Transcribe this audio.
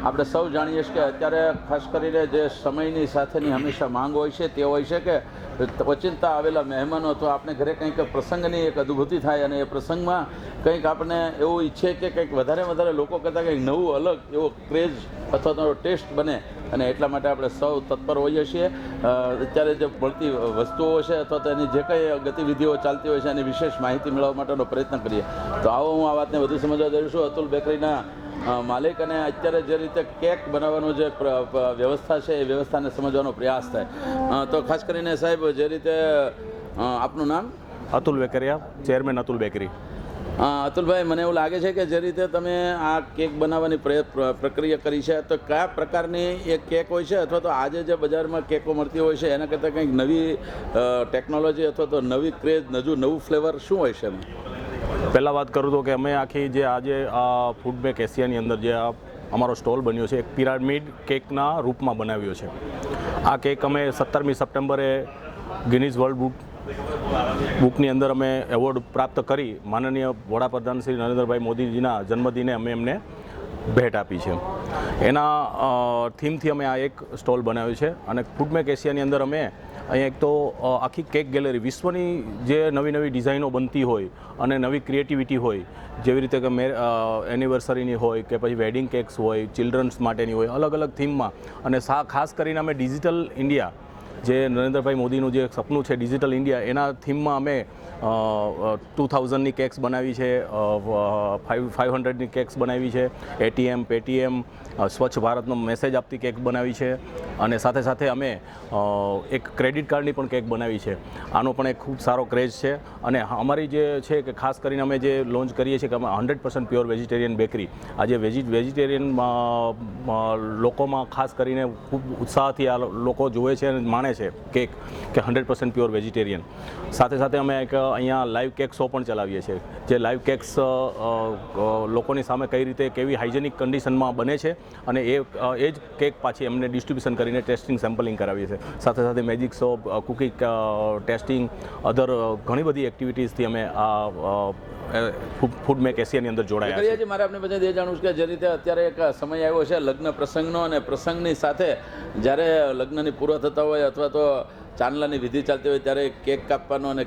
આપણે સૌ જાણીએ છીએ કે અત્યારે ખાસ કરીને જે સમયની સાથેની હંમેશા માંગ હોય છે તે હોય છે કે ઓચિંતા આવેલા મહેમાનો અથવા આપણે ઘરે કંઈક પ્રસંગની એક અનુભૂતિ થાય અને એ પ્રસંગમાં કંઈક આપણે એવું ઈચ્છે કે કંઈક વધારે લોકો કરતાં કંઈક નવું અલગ એવો ક્રેઝ અથવા તો ટેસ્ટ બને અને એટલા માટે આપણે સૌ તત્પર હોઈએ છીએ। અત્યારે જે મળતી વસ્તુઓ છે અથવા તો એની જે કંઈ ગતિવિધિઓ ચાલતી હોય છે એની વિશેષ માહિતી મેળવવા માટેનો પ્રયત્ન કરીએ। તો આવો હું આ વાતને વધુ સમજવા દઉં છું અતુલ બેકરીના માલિક અને અત્યારે જે રીતે કેક બનાવવાનું જે વ્યવસ્થા છે એ વ્યવસ્થાને સમજવાનો પ્રયાસ થાય। તો ખાસ કરીને સાહેબ જે રીતે આપનું નામ? Atul Vekariya, chairman Atul bakery. અતુલભાઈ, મને એવું લાગે છે કે જે રીતે તમે આ કેક બનાવવાની પ્રક્રિયા કરી છે તો કયા પ્રકારની એ કેક હોય છે અથવા તો આજે જે બજારમાં કેકો મળતી હોય છે એના કરતાં કંઈક નવી ટેકનોલોજી અથવા તો નવી ક્રેઝ નવું ફ્લેવર શું હોય છે એમાં? પહેલાં વાત કરું તો કે અમે આખી જે આજે આ ફૂડ બેક એશિયાની અંદર જે અમારો સ્ટોલ બન્યો છે એક પિરામિડ કેકના રૂપમાં બનાવ્યો છે। આ કેક અમે 17મી સપ્ટેમ્બરે ગિનીઝ વર્લ્ડ બુકની અંદર અમે એવોર્ડ પ્રાપ્ત કરી માનનીય વડાપ્રધાન શ્રી નરેન્દ્રભાઈ મોદીજીના જન્મદિને અમે એમને ભેટ આપી છે। એના થીમથી અમે આ એક સ્ટોલ બનાવ્યો છે અને ફૂડ બેક એશિયાની અંદર અમે અહીંયા એક તો આખી કેક ગેલેરી વિશ્વની જે નવી ડિઝાઇનો બનતી હોય અને નવી ક્રિએટિવિટી હોય જેવી રીતે કે એનિવર્સરીની હોય કે પછી વેડિંગ કેક્સ હોય, ચિલ્ડ્રન્સ માટેની હોય, અલગ થીમમાં અને ખાસ કરીને અમે ડિજિટલ ઇન્ડિયા જે નરેન્દ્રભાઈ મોદીનું જે સપનું છે ડિજિટલ ઇન્ડિયા એના થીમમાં અમે 2000ની કેક્સ બનાવી છે, 500ની કેક્સ બનાવી છે, એટીએમ પેટીએમ સ્વચ્છ ભારતનો મેસેજ આપતી કેક બનાવી છે અને સાથે અમે એક ક્રેડિટ કાર્ડની પણ કેક બનાવી છે। આનો પણ એક ખૂબ સારો ક્રેઝ છે અને અમારી જે છે કે ખાસ કરીને અમે જે લોન્ચ કરીએ છીએ કે અમે 100% પ્યોર વેજીટેરિયન બેકરી। આજે વેજીટેરિયન લોકોમાં ખાસ કરીને ખૂબ ઉત્સાહથી આ લોકો જોવે છે અને માણે છે કેક કે 100% પ્યોર વેજીટેરિયન। સાથે અમે એક અહીંયા લાઈવ કેક શો પણ ચલાવીએ છીએ જે લાઈવ કેક્સ લોકોની સામે કઈ રીતે કેવી હાઇજેનિક કન્ડિશનમાં બને છે અને એ જ કેક પાછી એમને ડિસ્ટ્રીબ્યુશન કરીને ટેસ્ટિંગ સેમ્પલિંગ કરાવીએ છીએ। સાથે મેજિક શો, કુકિંગ ટેસ્ટિંગ, અધર ઘણી બધી એક્ટિવિટીઝથી અમે આ ફૂડ બેક એશિયાની અંદર જોડાયા છીએ। મારે આપણે બધા એ જાણવું છે કે જે રીતે અત્યારે એક સમય આવ્યો છે લગ્ન પ્રસંગનો અને પ્રસંગની સાથે જ્યારે લગ્નની પૂરો થતા હોય અથવા તો ચાંદલાની વિધિ ચાલતી હોય ત્યારે કેક કાપવાનો અને